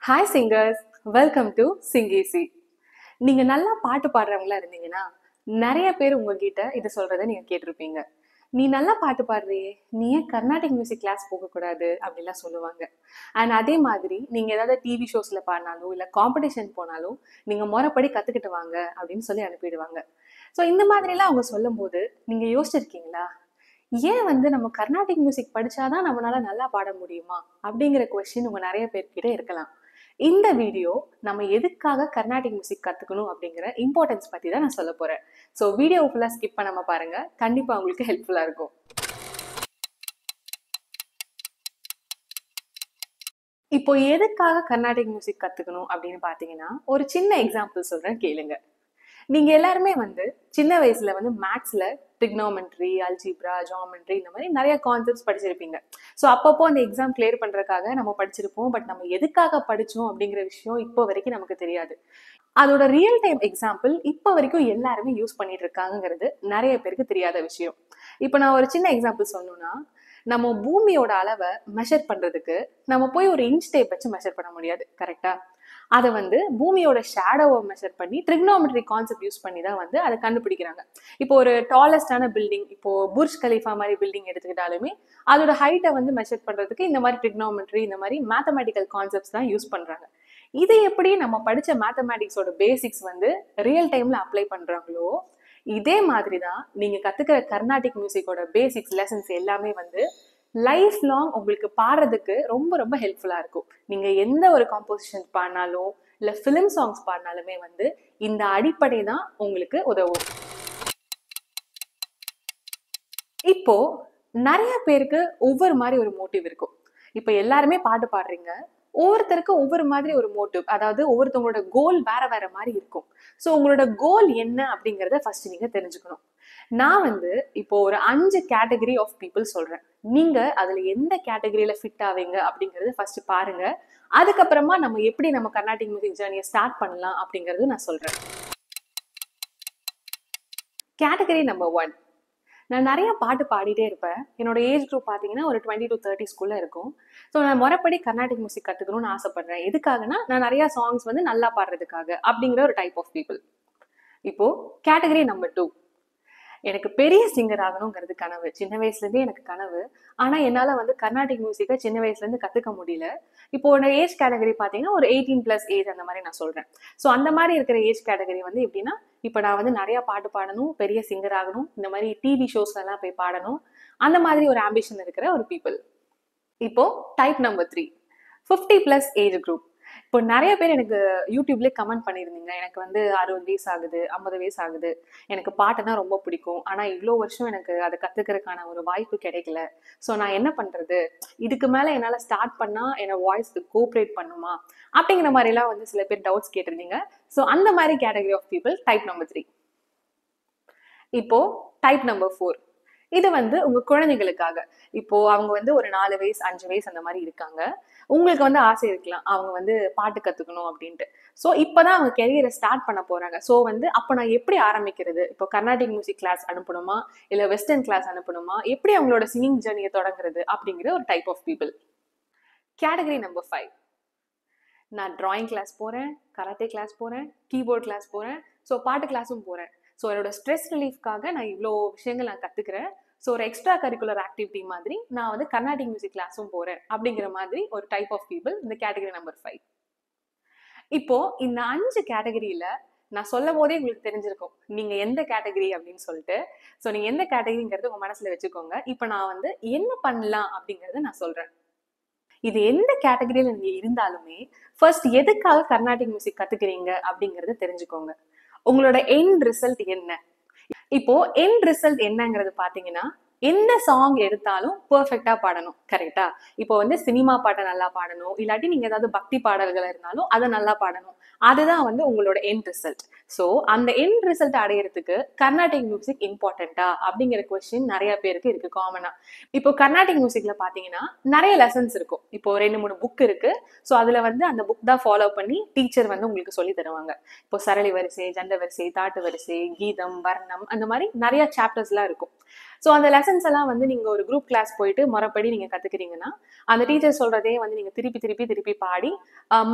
Hi singers, welcome to சிங்கேசி. நீங்க நல்லா பாட்டு பாடுறவங்களா இருந்தீங்கன்னா நிறைய பேர் உங்ககிட்ட இதை சொல்றதை நீங்க கேட்டிருப்பீங்க. நீ நல்லா பாட்டு பாடுறியே, நீ ஏன் கர்நாடிக் மியூசிக் கிளாஸ் போகக்கூடாது அப்படிலாம் சொல்லுவாங்க. அண்ட் அதே மாதிரி நீங்க ஏதாவது டிவி ஷோஸ்ல பாடினாலும் இல்லை காம்படிஷன் போனாலும் நீங்க முறைப்படி கத்துக்கிட்டு வாங்க அப்படின்னு சொல்லி அனுப்பிடுவாங்க. ஸோ இந்த மாதிரிலாம் அவங்க சொல்லும் போது நீங்க யோசிச்சிருக்கீங்களா, ஏன் நம்ம கர்நாடிக் மியூசிக் படிச்சாதான் நம்மளால நல்லா பாட முடியுமா அப்படிங்கிற கொஸ்டின் உங்க நிறைய பேர்கிட்ட இருக்கலாம். இந்த வீடியோ நம்ம எதுக்காக கர்நாடிக் மியூசிக் கத்துக்கணும் அப்படிங்கிற இம்பார்ட்டன்ஸ் பத்தி தான் நான் சொல்ல போறேன். ஸோ வீடியோ ஃபுல்லா ஸ்கிப் பண்ணாம பாருங்க, கண்டிப்பா உங்களுக்கு ஹெல்ப்ஃபுல்லா இருக்கும். இப்போ எதுக்காக கர்நாடிக் மியூசிக் கத்துக்கணும் அப்படின்னு பாத்தீங்கன்னா, ஒரு சின்ன எக்ஸாம்பிள் சொல்றேன், கேளுங்க. நீங்க எல்லாருமே சின்ன வயசுல மேக்ஸ்ல ட்ரிக்னாமெட்ரி, அல்ஜிப்ரா, ஜாமெட்ரி இந்த மாதிரி நிறைய கான்செப்ட்ஸ் படிச்சிருப்பீங்க. ஸோ அப்பப்போ அந்த எக்ஸாம் கிளியர் பண்றதுக்காக நம்ம படிச்சிருப்போம். பட் நம்ம எதுக்காக படிச்சோம் அப்படிங்கிற விஷயம் இப்போ வரைக்கும் நமக்கு தெரியாது. அதோட ரியல் டைம் எக்ஸாம்பிள் இப்போ வரைக்கும் எல்லாருமே யூஸ் பண்ணிட்டு இருக்காங்கிறது நிறைய பேருக்கு தெரியாத விஷயம். இப்போ நான் ஒரு சின்ன எக்ஸாம்பிள் சொல்லணும்னா, நம்ம பூமியோட அளவை மெஷர் பண்றதுக்கு நம்ம போய் ஒரு இன்ச் டேப் வச்சு மெஷர் பண்ண முடியாது, கரெக்டா? அதை பூமியோட ஷேடோவை மெஷர் பண்ணி ட்ரிக்னாமெட்ரி கான்செப்ட் யூஸ் பண்ணி தான் அதை கண்டுபிடிக்கிறாங்க. இப்போ ஒரு டாலஸ்டான பில்டிங், இப்போ புர்ஜ் கலீஃபா மாதிரி பில்டிங் எடுத்துக்கிட்டாலுமே அதோட ஹைட்டை மெஷர் பண்றதுக்கு இந்த மாதிரி ட்ரிக்னாமெட்ரி, இந்த மாதிரி மேத்தமெட்டிக்கல் கான்செப்ட்ஸ் தான் யூஸ் பண்றாங்க. இது எப்படி நம்ம படிச்ச மேத்தமெட்டிக்ஸோட பேசிக்ஸ் ரியல் டைம்ல அப்ளை பண்றாங்களோ, இதே மாதிரி தான் நீங்க கத்துக்கிற கர்நாடிக் மியூசிக்கோட பேசிக்ஸ் லெசன்ஸ் எல்லாமே லைஃப் லாங் உங்களுக்கு பாடுறதுக்கு ரொம்ப ரொம்ப ஹெல்ப்ஃபுல்லா இருக்கும். நீங்க எந்த ஒரு காம்போசிஷன் பாடினாலும் இல்ல பிலிம் சாங்ஸ் பாடினாலுமே இந்த அடிப்படை தான் உங்களுக்கு உதவும். இப்போ நிறைய பேருக்கு ஒவ்வொரு மாதிரி ஒரு மோட்டிவ் இருக்கும். இப்ப எல்லாருமே பாட்டு பாடுறீங்க, ஒவ்வொருத்தருக்கும் ஒவ்வொரு மாதிரி ஒரு மோட்டிவ், அதாவது ஒவ்வொருத்தவங்களோட கோல் வேற வேற மாதிரி இருக்கும். ஸோ உங்களோட கோல் என்ன அப்படிங்கறத ஃபர்ஸ்ட் நீங்க தெரிஞ்சுக்கணும். நான் இப்போ ஒரு 5 கேட்டகரி ஆஃப் பீப்புள் சொல்றேன். நீங்க அதுல எந்த கேட்டகரியில ஃபிட் ஆவீங்க அப்படிங்கறத ஃபர்ஸ்ட் பாருங்க. அதுக்கப்புறமா நம்ம கர்நாடிக் மியூசிக் ஜர்னியை ஸ்டார்ட் பண்ணலாம் அப்படிங்கறது நான் சொல்றேன். Category number 1. நான் நிறைய பாட்டு பாடிட்டே இருப்பேன். என்னோட ஏஜ் குரூப் பார்த்தீங்கன்னா ஒரு 20 to 30 இருக்கும். ஸோ நான் முறைப்படி கர்நாடிக் மியூசிக் கற்றுக்கணும்னு ஆசைப்படுறேன். எதுக்காகனா, நான் நிறைய சாங்ஸ் நல்லா பாடுறதுக்காக அப்படிங்கிற ஒரு டைப் ஆஃப் பீப்புள். இப்போ கேட்டகரி நம்பர் 2. எனக்கு பெரிய சிங்கர் ஆகணுங்கிறது கனவு. சின்ன வயசுலேருந்தே எனக்கு கனவு. ஆனால் என்னால் கர்நாடிக் மியூசிக்கை சின்ன வயசுலேருந்து கற்றுக்க முடியல. இப்போ ஒரு ஏஜ் கேட்டகரி பார்த்தீங்கன்னா ஒரு 18+ ஏஜ் அந்த மாதிரி நான் சொல்கிறேன். ஸோ அந்த மாதிரி இருக்கிற ஏஜ் கேட்டகரி எப்படின்னா, இப்போ நான் நிறையா பாட்டு பாடணும், பெரிய சிங்கர் ஆகணும், இந்த மாதிரி டிவி ஷோஸ்லாம் போய் பாடணும், அந்த மாதிரி ஒரு ஆம்பிஷன் இருக்கிற ஒரு பீப்புள். இப்போ டைப் நம்பர் 3, 50+ ஏஜ் குரூப். இப்போ நிறைய பேர் எனக்கு யூடியூப்லேயே கமெண்ட் பண்ணியிருந்தீங்க, எனக்கு 60 வயசு ஆகுது, 50 வயசு ஆகுது, எனக்கு பாட்டுனா ரொம்ப பிடிக்கும், ஆனால் இவ்வளோ வருஷம் எனக்கு அதை கற்றுக்கிறதுக்கான ஒரு வாய்ப்பு கிடைக்கல. ஸோ நான் என்ன பண்ணுறது, இதுக்கு மேலே என்னால் ஸ்டார்ட் பண்ணால் என்னோட வாய்ஸ்க்கு கோஆப்ரேட் பண்ணுமா அப்படிங்கிற மாதிரிலாம் சில பேர் டவுட்ஸ் கேட்டிருந்தீங்க. ஸோ அந்த மாதிரி category of people type number 3. இப்போ டைப் நம்பர் 4. இது உங்க குழந்தைகளுக்காக. இப்போ அவங்க ஒரு 4 வயசு 5 வயசு அந்த மாதிரி இருக்காங்க. உங்களுக்கு ஆசை இருக்கலாம், அவங்க பாட்டு கத்துக்கணும் அப்படின்ட்டு. ஸோ இப்பதான் அவங்க கெரியரை ஸ்டார்ட் பண்ண போறாங்க. ஸோ அப்போ நான் எப்படி ஆரம்பிக்கிறது, இப்போ கர்நாடிக் மியூசிக் கிளாஸ் அனுப்பணுமா இல்ல வெஸ்டர்ன் கிளாஸ் அனுப்பணுமா, எப்படி அவங்களோட சிங்கிங் ஜர்னியை தொடங்குறது அப்படிங்கிற ஒரு type of people. Category number 5. நான் டிராயிங் கிளாஸ் போறேன், கராத்தே கிளாஸ் போறேன், கீபோர்ட் கிளாஸ் போறேன், ஸோ பாட்டு கிளாஸும் போறேன். ஸோ என்னோட ஸ்ட்ரெஸ் ரிலீஃப்காக நான் இவ்வளோ விஷயங்கள் நான் கத்துக்கிறேன். ஸோ ஒரு எக்ஸ்ட்ரா கரிக்குலர் ஆக்டிவிட்டி மாதிரி நான் கர்நாடிக் மியூசிக் கிளாஸும் போறேன் அப்படிங்கிற மாதிரி ஒரு டைப் ஆஃப் பீப்புள் இந்த கேட்டகரி நம்பர் 5. இப்போ இந்த 5 கேட்டகரியில நான் சொல்லும் போதே உங்களுக்கு தெரிஞ்சிருக்கும் நீங்க எந்த கேட்டகரி அப்படின்னு சொல்லிட்டு. ஸோ நீங்க எந்த கேட்டகரிங்கிறது உங்க மனசுல வச்சுக்கோங்க. இப்போ நான் என்ன பண்ணலாம் அப்படிங்கறத நான் சொல்றேன். இது எந்த கேட்டகரியில நீங்க இருந்தாலுமே ஃபர்ஸ்ட் எதுக்காக கர்நாடிக் மியூசிக் கத்துக்கிறீங்க அப்படிங்கறத தெரிஞ்சுக்கோங்க. உங்களோட எண்ட் ரிசல்ட் என்ன? இப்போ எண்ட் ரிசல்ட் என்னங்கிறது பாத்தீங்கன்னா, எந்த சாங் எடுத்தாலும் பெர்ஃபெக்டா பாடணும், கரெக்டா? இப்போ சினிமா பாட்டை நல்லா பாடணும், இல்லாட்டி நீங்க ஏதாவது பக்தி பாடல்கள் இருந்தாலும் அதை நல்லா பாடணும். அதுதான் உங்களோட எண்ட் ரிசல்ட். ஸோ அந்த எண்ட் ரிசல்ட் அடையிறதுக்கு கர்நாடிக் மியூசிக் இம்பார்ட்டண்டா அப்படிங்கிற கொஸ்டின் நிறைய பேருக்கு இருக்கு காமனா. இப்போ கர்நாடிக் மியூசிக்ல பாத்தீங்கன்னா நிறைய லெசன்ஸ் இருக்கும். இப்போ 2-3 புக் இருக்கு. ஸோ அதுல வந்து அந்த புக் தான் ஃபாலோ பண்ணி டீச்சர் வந்து உங்களுக்கு சொல்லி தருவாங்க. இப்போ சரளி வரிசை, ஜண்ட வரிசை, தாட்டு வரிசை, கீதம், வர்ணம், அந்த மாதிரி நிறைய சாப்டர்ஸ் எல்லாம் இருக்கும். ஸோ அந்த லெசன்ஸ் எல்லாம் வந்து நீங்க ஒரு குரூப் கிளாஸ் போயிட்டு முறைப்படி நீங்க கத்துக்கிறீங்கன்னா அந்த டீச்சர் சொல்றதே வந்து நீங்க திருப்பி திருப்பி திருப்பி பாடி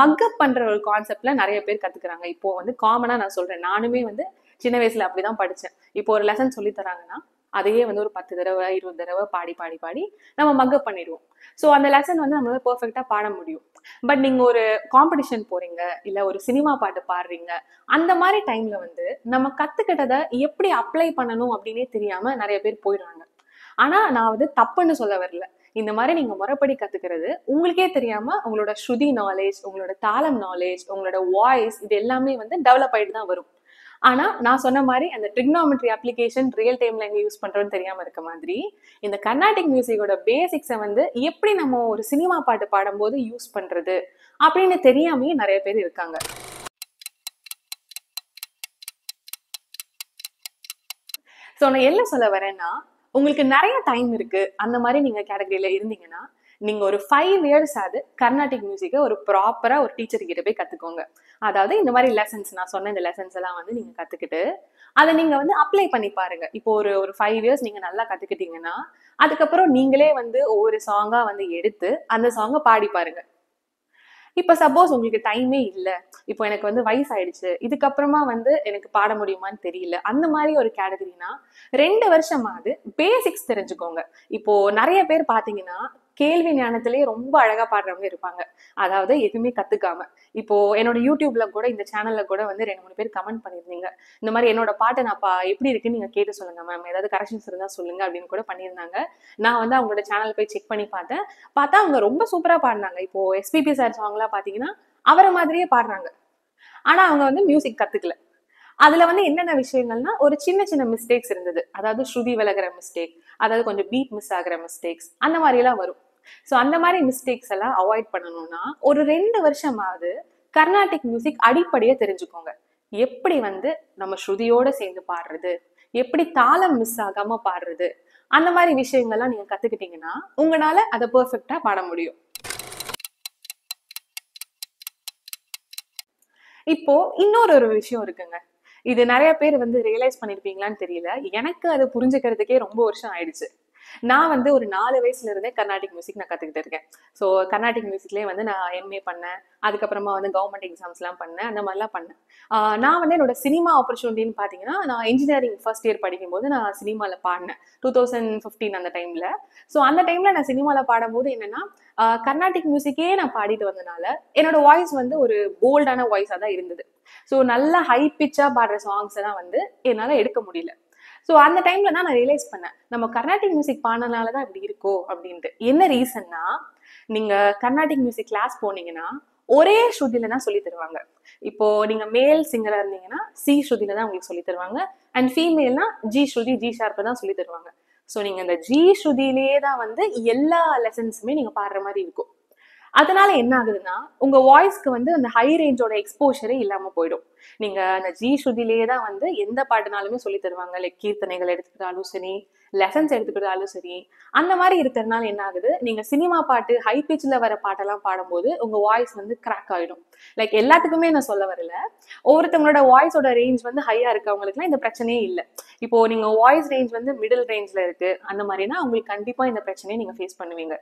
மக்கப் பண்ற ஒரு கான்செப்ட்ல நிறைய பேர் கத்துக்கிறாங்க. இப்போ வந்து காமனா நான் சொல்றேன், நானுமே வந்து சின்ன வயசுல அப்படிதான் படிச்சேன். இப்போ ஒரு லெசன் சொல்லி தராங்கன்னா அதையே வந்து ஒரு 10 தடவை 20 தடவை பாடி பாடி பாடி நம்ம மக்கப் பண்ணிடுவோம். ஸோ அந்த லெசன் வந்து நம்மளால பெர்ஃபெக்டா பாட முடியும். பட் நீங்க ஒரு காம்படிஷன் போறீங்க, இல்ல ஒரு சினிமா பாட்டு பாடுறீங்க, அந்த மாதிரி டைம்ல வந்து நம்ம கத்துக்கிட்டதை எப்படி அப்ளை பண்ணணும் அப்படின்னே தெரியாம நிறைய பேர் போயிடுறாங்க. ஆனா நான் வந்து தப்புன்னு சொல்ல வரல. இந்த மாதிரி நீங்க முறைப்படி கத்துக்கிறது உங்களுக்கே தெரியாம உங்களோட ஸ்ருதி நாலேஜ், உங்களோட தாளம் நாலேஜ், உங்களோட வாய்ஸ், இது எல்லாமே வந்து டெவலப் ஆயிட்டு தான் வரும். ஆனா நான் சொன்ன மாதிரி அந்த ட்ரிக்னாமெட்ரி அப்ளிகேஷன் ரியல் டைம்ல எங்க யூஸ் பண்றோம்னு தெரியாம இருக்க மாதிரி இந்த கர்நாடிக் மியூசிக்கோட பேசிக்ஸை வந்து எப்படி நம்ம ஒரு சினிமா பாட்டு பாடும்போது யூஸ் பண்றது அப்படின்னு தெரியாமயே நிறைய பேர் இருக்காங்க. ஸோ நான் என்ன சொல்ல வரேன்னா, உங்களுக்கு நிறைய டைம் இருக்கு, அந்த மாதிரி நீங்க கேட்டகரியில இருந்தீங்கன்னா நீங்க ஒரு 5 இயர்ஸ் ஆகுது கர்நாடிக் மியூசிக்கை ஒரு ப்ராப்பரா ஒரு டீச்சர் கிட்ட போய் கத்துக்கோங்க. அதாவது இந்த மாதிரி லெசன்ஸ், நான் சொன்ன இந்த லெசன்ஸ் எல்லாம் வந்து நீங்க கத்துக்கிட்டு அதை நீங்க வந்து அப்ளை பண்ணி பாருங்க. இப்போ ஒரு 5 இயர்ஸ் நீங்க நல்லா கத்துக்கிட்டீங்கன்னா அதுக்கப்புறம் நீங்களே வந்து ஒவ்வொரு சாங்கா வந்து எடுத்து அந்த சாங்கை பாடி பாருங்க. இப்ப சப்போஸ் உங்களுக்கு டைமே இல்லை, இப்போ எனக்கு வந்து வயசு ஆயிடுச்சு, இதுக்கப்புறமா வந்து எனக்கு பாட முடியுமான்னு தெரியல, அந்த மாதிரி ஒரு கேட்டகரினா 2 வருஷமாவது பேசிக்ஸ் தெரிஞ்சுக்கோங்க. இப்போ நிறைய பேர் பாத்தீங்கன்னா கேள்வி ஞானத்திலேயே ரொம்ப அழகா பாடுறவங்க இருப்பாங்க, அதாவது எதுவுமே கத்துக்காம. இப்போ என்னோட யூடியூப்ல கூட, இந்த சேனல்ல கூட வந்து 2-3 பேர் கமெண்ட் பண்ணியிருந்தீங்க, இந்த மாதிரி என்னோட பாட்டை நான் எப்படி இருக்குன்னு நீங்க கேட்டு சொல்லுங்க மேம், ஏதாவது கரெக்ஷன்ஸ் இருந்தா சொல்லுங்க அப்படின்னு கூட பண்ணியிருந்தாங்க. நான் வந்து அவங்களோட சேனல் போய் செக் பண்ணி பார்த்தா அவங்க ரொம்ப சூப்பரா பாடினாங்க. இப்போ எஸ்பிபி சார் சாங்லாம் பாத்தீங்கன்னா அவரை மாதிரியே பாடுறாங்க. ஆனா அவங்க வந்து மியூசிக் கத்துக்கல. அதுல வந்து என்னென்ன விஷயங்கள்னா ஒரு சின்ன சின்ன மிஸ்டேக்ஸ் இருந்தது, அதாவது ஸ்ருதி விலகிற மிஸ்டேக், அதாவது கொஞ்சம் பீட் மிஸ் ஆகிற மிஸ்டேக்ஸ், அந்த மாதிரி எல்லாம் வரும். ஸோ அந்த மாதிரி மிஸ்டேக்ஸ் எல்லாம் அவாய்ட் பண்ணணும்னா ஒரு 2 வருஷமாவது கர்நாடிக் மியூசிக் அடிப்படையை தெரிஞ்சுக்கோங்க. எப்படி வந்து நம்ம ஸ்ருதியோட சேர்ந்து பாடுறது, எப்படி தாளம் மிஸ் ஆகாம பாடுறது, அந்த மாதிரி விஷயங்கள்லாம் நீங்க கத்துக்கிட்டீங்கன்னா உங்களால அதை பெர்ஃபெக்டா பாட முடியும். இப்போ இன்னொரு விஷயம் இருக்குங்க, இது நிறைய பேர் வந்து ரியலைஸ் பண்ணிருப்பீங்களான்னு தெரியல, எனக்கு அது புரிஞ்சுக்கிறதுக்கே ரொம்ப வருஷம் ஆயிடுச்சு. நான் வந்து ஒரு 4 வயசுல இருந்தே கர்நாடிக் மியூசிக் நான் கத்துக்கிட்டு இருக்கேன். ஸோ கர்நாடிக் மியூசிக்லேயே வந்து நான் எம்ஏ பண்ணேன், அதுக்கப்புறமா வந்து கவர்மெண்ட் எக்ஸாம்ஸ்லாம் பண்ணேன், அந்த மாதிரிலாம் பண்ணேன். நான் வந்து என்னோட சினிமா ஆப்பர்ச்சுனிட்டின்னு பார்த்தீங்கன்னா, நான் இன்ஜினியரிங் ஃபர்ஸ்ட் இயர் படிக்கும்போது நான் சினிமாவில் பாடினேன் 2015 அந்த டைம்ல. ஸோ அந்த டைம்ல நான் சினிமாவில் பாடும்போது என்னன்னா, கர்நாடிக் மியூசிக்கே நான் பாடிட்டு வந்தனால என்னோட வாய்ஸ் வந்து ஒரு போல்டான வாய்ஸாக தான் இருந்தது. ஸோ நல்ல ஹை பிச்சா பாடுற சாங்ஸ் எல்லாம் வந்து என்னால் எடுக்க முடியல. ஸோ அந்த டைம்ல தான் நான் ரியலைஸ் பண்ணேன், நம்ம கர்நாடிக் மியூசிக் பாடினதுனாலதான் இப்படி இருக்கோ அப்படின்ட்டு. என்ன ரீசன்னா, நீங்க கர்நாடிக் மியூசிக் கிளாஸ் போனீங்கன்னா ஒரே ஸ்ருதியில தான் சொல்லி தருவாங்க. இப்போ நீங்க மேல் சிங்கரா இருந்தீங்கன்னா சி ஸ்ருதியில தான் உங்களுக்கு சொல்லி தருவாங்க, அண்ட் ஃபீமேல்னா ஜி ஸ்ருதி, ஜி ஷார்ப்ல தான் சொல்லி தருவாங்க. ஸோ நீங்க அந்த ஜி ஸ்ருதியிலேயே தான் வந்து எல்லா லெசன்ஸுமே நீங்க பாடுற மாதிரி இருக்கும். அதனால என்ன ஆகுதுன்னா உங்க வாய்ஸ்க்கு வந்து அந்த ஹை ரேஞ்சோட எக்ஸ்போஷரே இல்லாம போயிடும். நீங்க அந்த ஜி ஸ்ருதியிலேயே தான் வந்து எந்த பாட்டுனாலுமே சொல்லி தருவாங்க. லைக் கீர்த்தனைகள் எடுத்துக்கிட்டாலும் சரி, லெசன்ஸ் எடுத்துக்கிட்டாலும் சரி. அந்த மாதிரி இருக்கிறதுனால என்ன ஆகுது, நீங்க சினிமா பாட்டு ஹை பிச்ல வர பாட்டெல்லாம் பாடும்போது உங்க வாய்ஸ் வந்து கிராக் ஆயிடும். லைக் எல்லாத்துக்குமே நான் சொல்ல வரல, ஒவ்வொருத்தவங்களோட வாய்ஸோட ரேஞ்ச் வந்து ஹையா இருக்கவங்களுக்குலாம் இந்த பிரச்சனையே இல்லை. இப்போ நீங்க வாய்ஸ் ரேஞ்ச் வந்து மிடில் ரேஞ்ச்ல இருக்கு, அந்த மாதிரினா உங்களுக்கு கண்டிப்பா இந்த பிரச்சனையை நீங்க ஃபேஸ் பண்ணுவீங்க.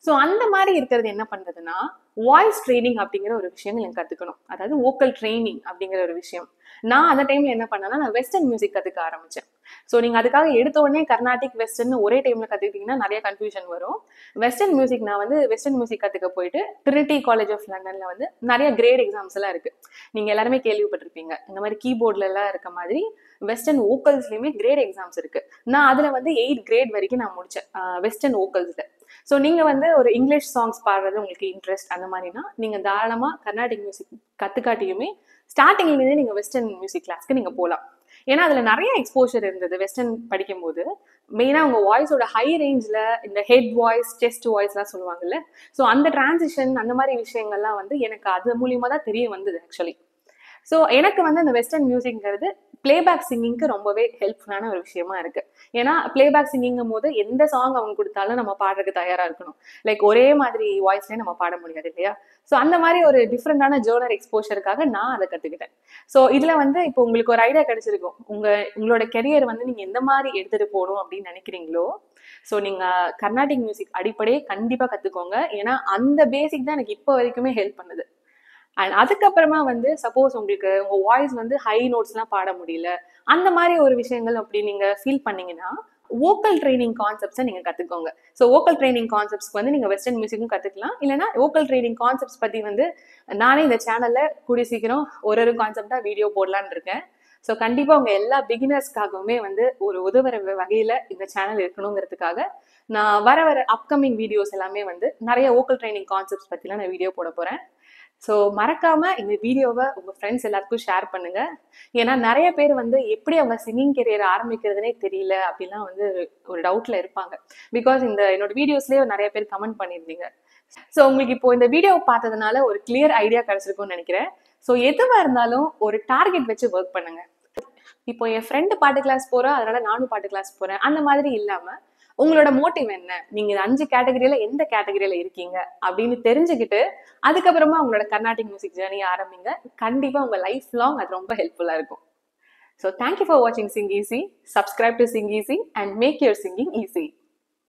ஸோ அந்த மாதிரி இருக்கிறது என்ன பண்றதுன்னா, வாய்ஸ் ட்ரைனிங் அப்படிங்கிற ஒரு விஷயம் எனக்கு கத்துக்கணும், அதாவது வோக்கல் ட்ரைனிங் அப்படிங்கிற ஒரு விஷயம். நான் அந்த டைம்ல என்ன பண்ணேன்னா, நான் வெஸ்டர்ன் மியூசிக் கத்துக்க ஆரம்பிச்சேன். ஸோ நீங்க அதுக்காக எடுத்த உடனே கர்நாடிக் வெஸ்டர்ன் ஒரே டைம்ல கத்துக்கிட்டீங்கன்னா நிறைய கன்ஃபியூஷன் வரும். வெஸ்டர்ன் மியூசிக் நான் வந்து வெஸ்டர்ன் மியூசிக் கத்துக்க போயிட்டு ட்ரினிட்டி காலேஜ் ஆஃப் லண்டன்ல வந்து நிறைய கிரேட் எக்ஸாம்ஸ் எல்லாம் இருக்கு. நீங்க எல்லாருமே கேள்விப்பட்டிருப்பீங்க, இந்த மாதிரி கீபோர்ட்ல எல்லாம் இருக்க மாதிரி வெஸ்டர்ன் வோக்கல்ஸ்லயுமே கிரேட் எக்ஸாம்ஸ் இருக்கு. நான் அதுல வந்து 8 கிரேட் வரைக்கும் நான் முடிச்சேன் வெஸ்டர்ன் வோக்கல்ஸ்ல. ஸோ நீங்க வந்து ஒரு இங்கிலீஷ் சாங்ஸ் பாடுறது உங்களுக்கு இன்ட்ரெஸ்ட் அந்த மாதிரினா நீங்க தாராளமா கர்நாடிக் மியூசிக் கத்துக்காட்டியுமே ஸ்டார்டிங்ல இருந்தே நீங்க வெஸ்டர்ன் மியூசிக் கிளாஸ்க்கு நீங்க போகலாம். ஏன்னா அதுல நிறைய எக்ஸ்போஷர் இருந்தது வெஸ்டர்ன் படிக்கும் போது. மெயினா உங்க வாய்ஸோட ஹை ரேஞ்ச்ல இந்த ஹெட் வாய்ஸ், செஸ்ட் வாய்ஸ் எல்லாம் சொல்லுவாங்கல்ல, ஸோ அந்த டிரான்சிஷன் அந்த மாதிரி விஷயங்கள்லாம் வந்து எனக்கு அது மூலியமா தான் தெரிய வந்தது ஆக்சுவலி. ஸோ எனக்கு வந்து இந்த வெஸ்டர்ன் மியூசிக்ங்கிறது பிளேபேக் சிங்கிங்க்கு ரொம்பவே ஹெல்ப்ஃபுல்லான ஒரு விஷயமா இருக்கு. ஏன்னா பிளேபேக் சிங்கிங்கும் போது எந்த சாங் அவங்க கொடுத்தாலும் நம்ம பாடுறதுக்கு தயாரா இருக்கணும். லைக் ஒரே மாதிரி வாய்ஸ்லேயே நம்ம பாட முடியாது இல்லையா? ஸோ அந்த மாதிரி ஒரு டிஃப்ரெண்டான ஜேர்னர் எக்ஸ்போஷருக்காக நான் அதை கற்றுக்கிட்டேன். ஸோ இதில் வந்து இப்போ உங்களுக்கு ஒரு ஐடியா கிடைச்சிருக்கும். உங்களோட கெரியர் வந்து நீங்கள் எந்த மாதிரி எடுத்துகிட்டு போகணும் அப்படின்னு நினைக்கிறீங்களோ, ஸோ நீங்கள் கர்நாடிக் மியூசிக் அடிப்படையே கண்டிப்பாக கற்றுக்கோங்க. ஏன்னா அந்த பேசிக் தான் எனக்கு இப்போ வரைக்குமே ஹெல்ப் பண்ணுது. அண்ட் அதுக்கப்புறமா வந்து சப்போஸ் உங்களுக்கு உங்க வாய்ஸ் வந்து ஹை நோட்ஸ்லாம் பாட முடியல, அந்த மாதிரி ஒரு விஷயங்கள் அப்படி நீங்க ஃபீல் பண்ணீங்கன்னா வோக்கல் ட்ரைனிங் கான்செப்ட்ஸை நீங்க கத்துக்கோங்க. ஸோ வோக்கல் ட்ரைனிங் கான்செப்ட்ஸ்க்கு வந்து நீங்க வெஸ்டர்ன் மியூசிக்கும் கத்துக்கலாம். இல்லைன்னா வோக்கல் ட்ரைனிங் கான்செப்ட்ஸ் பத்தி வந்து நானே இந்த சேனல்ல கூடிய சீக்கிரம் ஒரு கான்செப்டா வீடியோ போடலான்னு இருக்கேன். ஸோ கண்டிப்பா உங்க எல்லா பிகினர்ஸ்க்காகவுமே வந்து ஒரு உதவுற வகையில இந்த சேனல் இருக்கணுங்கிறதுக்காக நான் வர அப்கமிங் வீடியோஸ் எல்லாமே வந்து நிறைய வோக்கல் ட்ரைனிங் கான்செப்ட்ஸ் பத்திலாம் நான் வீடியோ போட போறேன். ஸோ மறக்காம இந்த வீடியோவை உங்க ஃப்ரெண்ட்ஸ் எல்லாருக்கும் ஷேர் பண்ணுங்க. ஏன்னா நிறைய பேர் வந்து எப்படி அவங்க சிங்கிங் கெரியர் ஆரம்பிக்கிறதுனே தெரியல அப்படிலாம் வந்து ஒரு டவுட்ல இருப்பாங்க. பிகாஸ் என்னோட வீடியோஸ்லயே நிறைய பேர் கமெண்ட் பண்ணியிருந்தீங்க. ஸோ உங்களுக்கு இப்போ இந்த வீடியோ பார்த்ததுனால ஒரு கிளியர் ஐடியா கிடைச்சிருக்கும்னு நினைக்கிறேன். ஸோ எதுவாக இருந்தாலும் ஒரு டார்கெட் வச்சு ஒர்க் பண்ணுங்க. இப்போ என் ஃப்ரெண்டு பாட்டு கிளாஸ் போறா, அதனால நானும் பாட்டு கிளாஸ் போறேன், அந்த மாதிரி இல்லாம உங்களோட மோட்டிவ் என்ன, நீங்க 5 கேட்டகரியில எந்த கேட்டகரியில இருக்கீங்க அப்படின்னு தெரிஞ்சுக்கிட்டு அதுக்கப்புறமா உங்களோட கர்நாடிக் மியூசிக் ஜேர்னி ஆரம்பிங்க. கண்டிப்பா உங்க லைஃப் லாங் அது ரொம்ப ஹெல்ப்ஃபுல்லா இருக்கும். ஸோ தேங்க்யூ ஃபார் வாட்சிங் Sing Easy. Subscribe to Sing Easy and make your singing easy.